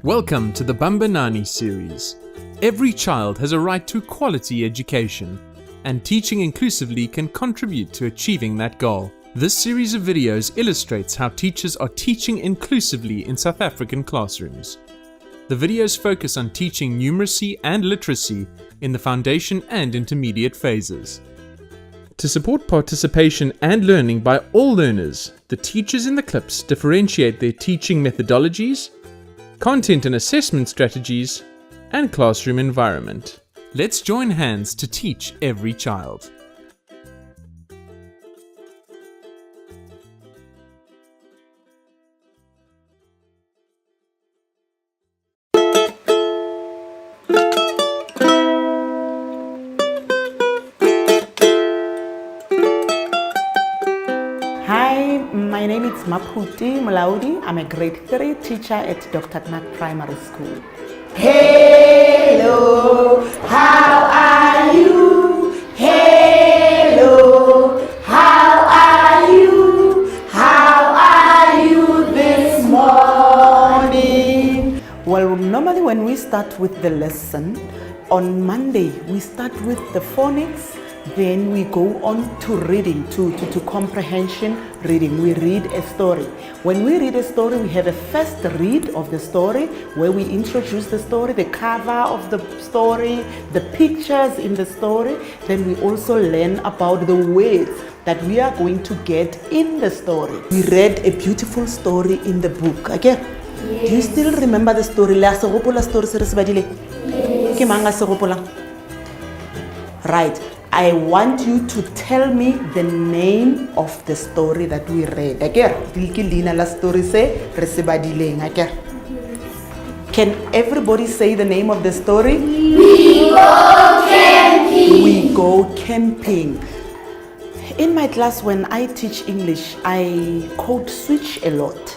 Welcome to the Bambanani series. Every child has a right to quality education, and teaching inclusively can contribute to achieving that goal. This series of videos illustrates how teachers are teaching inclusively in South African classrooms. The videos focus on teaching numeracy and literacy in the foundation and intermediate phases. To support participation and learning by all learners, the teachers in the clips differentiate their teaching methodologies, content and assessment strategies, and classroom environment. Let's join hands to teach every child. Hi, my name is Maputi Mulaudi. I'm a grade 3 teacher at Dr. Knack Primary School. Hello, how are you? Hello, how are you? How are you this morning? Well, normally when we start with the lesson, on Monday we start with the phonics. Then we go on to reading, to comprehension reading. We read a story. When we read a story, we have a first read of the story where we introduce the story, the cover of the story, the pictures in the story. Then we also learn about the words that we are going to get in the story. We read a beautiful story in the book. Okay? Yes. Do you still remember the story? Yes. Right. I want you to tell me the name of the story that we read. Can everybody say the name of the story? We go camping. We go camping. In my class, when I teach English, I code switch a lot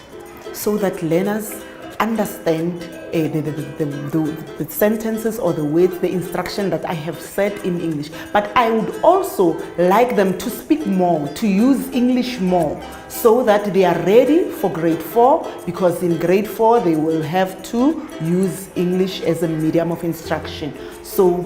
so that learners understand the sentences or the words, the instruction that I have said in English. But I would also like them to speak more, to use English more, so that they are ready for grade 4, because in grade 4 they will have to use English as a medium of instruction. So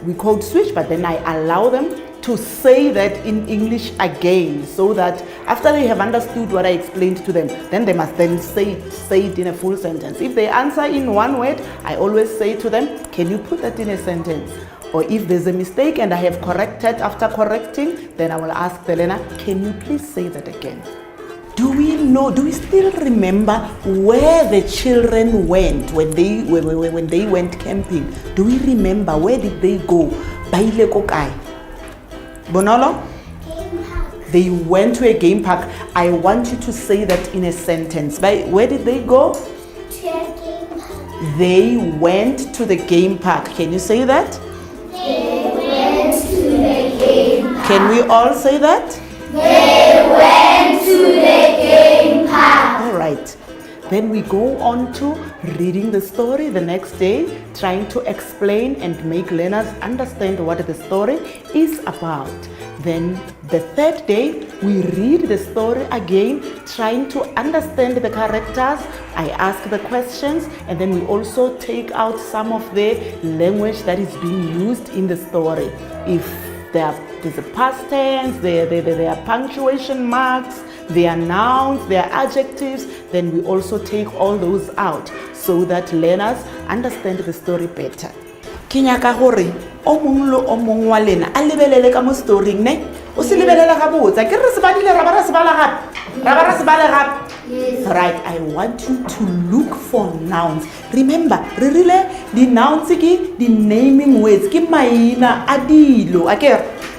we code switch, but then I allow them to say that in English again, so that after they have understood what I explained to them, then they must then say it in a full sentence. If they answer in one word, I always say to them, can you put that in a sentence? Or if there's a mistake and I have corrected after correcting, then I will ask the learner, can you please say that again? Do we still remember where the children went when they went camping? Do we remember where did they go? Baile kokai. Bonolo? Game park. They went to a game park. I want you to say that in a sentence. Where did they go? To a game park. They went to the game park. Can you say that? They went to the game park. Can we all say that? They went to the game park. All right. Then we go on to reading the story the next day, trying to explain and make learners understand what the story is about. Then the third day, we read the story again, trying to understand the characters. I ask the questions, and then we also take out some of the language that is being used in the story. If there's a past tense, there are punctuation marks, there are nouns, there are adjectives, then we also take all those out so that learners understand the story better. Kinyaka hore o mong lo o mong wa lena a lebelele ka mo story ne o se lebelela ga botsa ke re se badile ra ba se bala gape. Yes. Right, I want you to look for nouns. Remember, re rile di nouns ke di naming words ke maina a dilo.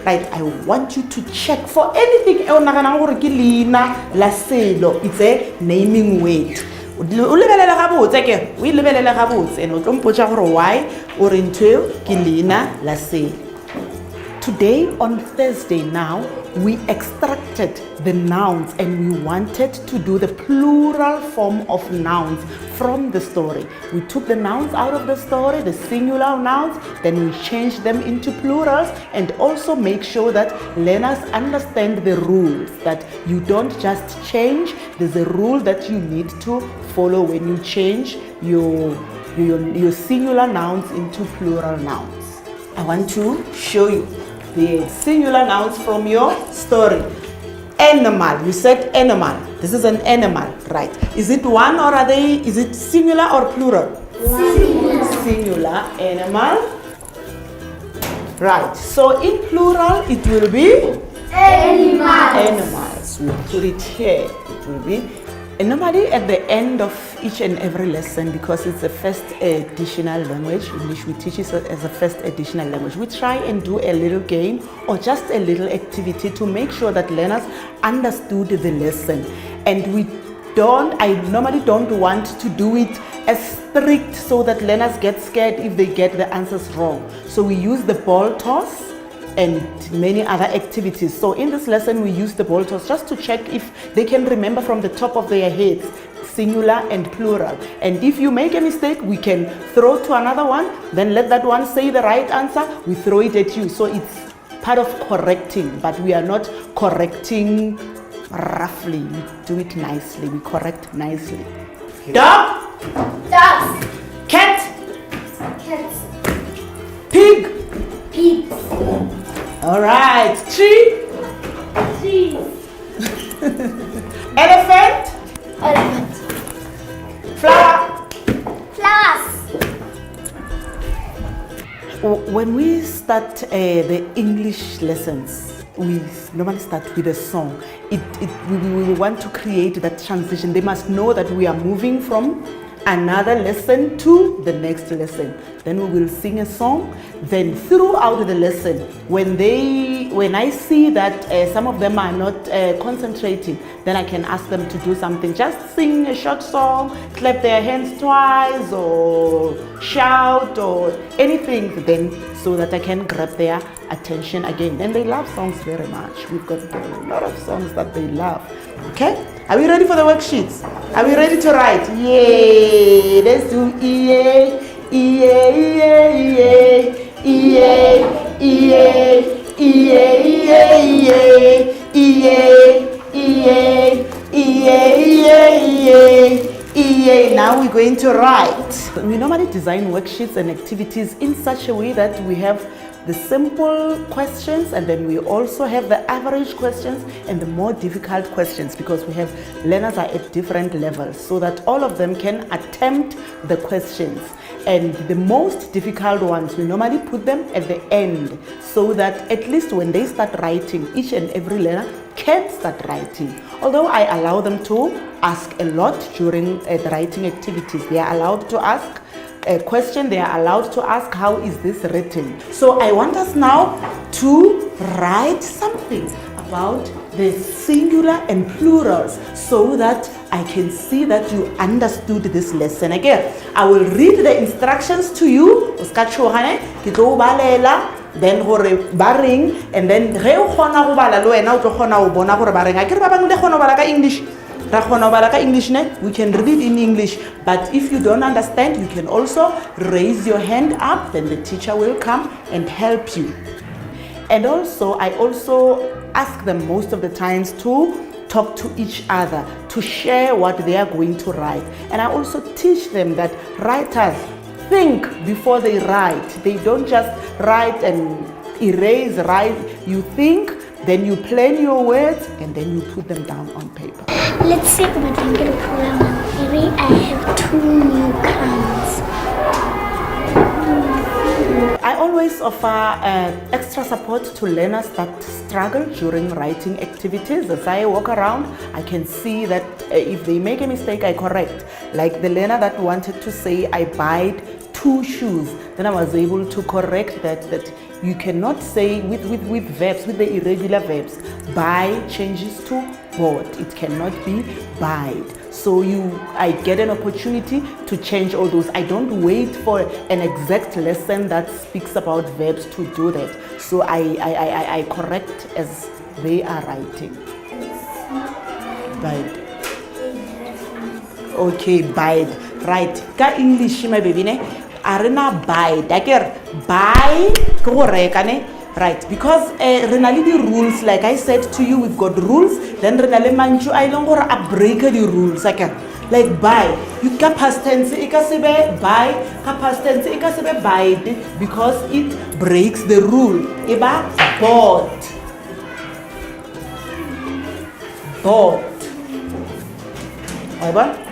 Right, I want you to check for anything e o naganang gore ke leina la selo. It's a naming word. O lebelela ga botse ke o lebelela ga botse and o tlo mpotsa gore why o re ntwe ke leina la selo. Today on Thursday now, we extracted the nouns and we wanted to do the plural form of nouns from the story. We took the nouns out of the story, the singular nouns, then we changed them into plurals, and also make sure that learners understand the rules, that you don't just change there's a rule that you need to follow when you change your singular nouns into plural nouns. I want to show you the singular nouns from your story. Animal, you said animal. This is an animal, right? Is it one or is it singular or plural? Singular. Singular, animal. Right, so in plural it will be animals. We'll put it here. It will be. And normally at the end of each and every lesson, because it's a first additional language, English we teach it as a first additional language, we try and do a little game or just a little activity to make sure that learners understood the lesson. And I normally don't want to do it as strict so that learners get scared if they get the answers wrong. So we use the ball toss and many other activities. So in this lesson we use the ball toss just to check if they can remember from the top of their heads singular and plural. And if you make a mistake, we can throw to another one, then let that one say the right answer, we throw it at you. So it's part of correcting, but we are not correcting roughly, we do it nicely, we correct nicely. Dog, Dogs. cat, Cats. pig. Pigs. All right, tree, Trees. elephant, Elephant. flower. Flowers. When we start the English lessons, we normally start with a song. We want to create that transition. They must know that we are moving from another lesson to the next lesson. Then we will sing a song. Then throughout the lesson, when I see that some of them are not concentrating, then I can ask them to do something. Just sing a short song, clap their hands twice, or shout, or anything, then so that I can grab their attention again. And they love songs very much. We've got a lot of songs that they love. Okay? Are we ready for the worksheets? Are we ready to write? Yay! Let's do EA, EA, EA, EA, EA, EA, EA, EA, EA. Now we're going to write. We normally design worksheets and activities in such a way that we have the simple questions, and then we also have the average questions and the more difficult questions, because we have learners are at different levels, so that all of them can attempt the questions. And the most difficult ones, we normally put them at the end, so that at least when they start writing, each and every learner can start writing. Although I allow them to ask a lot during the writing activities. They are allowed to ask a question, they are allowed to ask, how is this written? So I want us now to write something about the singular and plurals, so that I can see that you understood this lesson. Again, I will read the instructions to you, then hore baring, and then ge o khona go bala le wena o tlo khona go bona gore baring a ke re ba bang le khona bala ka English. English, we can read it in English, but if you don't understand, you can also raise your hand up, then the teacher will come and help you. And also, I also ask them most of the times to talk to each other, to share what they are going to write. And I also teach them that writers think before they write. They don't just write and erase, write. You think, then you plan your words, and then you put them down on paper. Let's see what I'm going to pull out. Maybe I have 2 new kinds. I always offer extra support to learners that struggle during writing activities. As I walk around, I can see that if they make a mistake, I correct. Like the learner that wanted to say, I buyed 2 shoes. Then I was able to correct that you cannot say with verbs, with the irregular verbs. Buy changes to bought. It cannot be buyed. So I get an opportunity to change all those. I don't wait for an exact lesson that speaks about verbs to do that. So I correct as they are writing. Bide. Okay, bide. Right. Ka English, my baby, ne? Arena bide. Aker buy, ko reka ne? Right, because renali the rules, like I said to you, we've got rules. Then renali manchu I don't go break the rules. Like buy, you ka past tense ikasebe buy, ka past tense ikasebe buy because it breaks the rule. Iba bought, bought.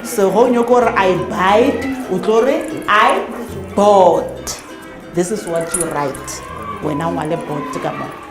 So when you go I buy, I bought. This is what you write when I want to bought.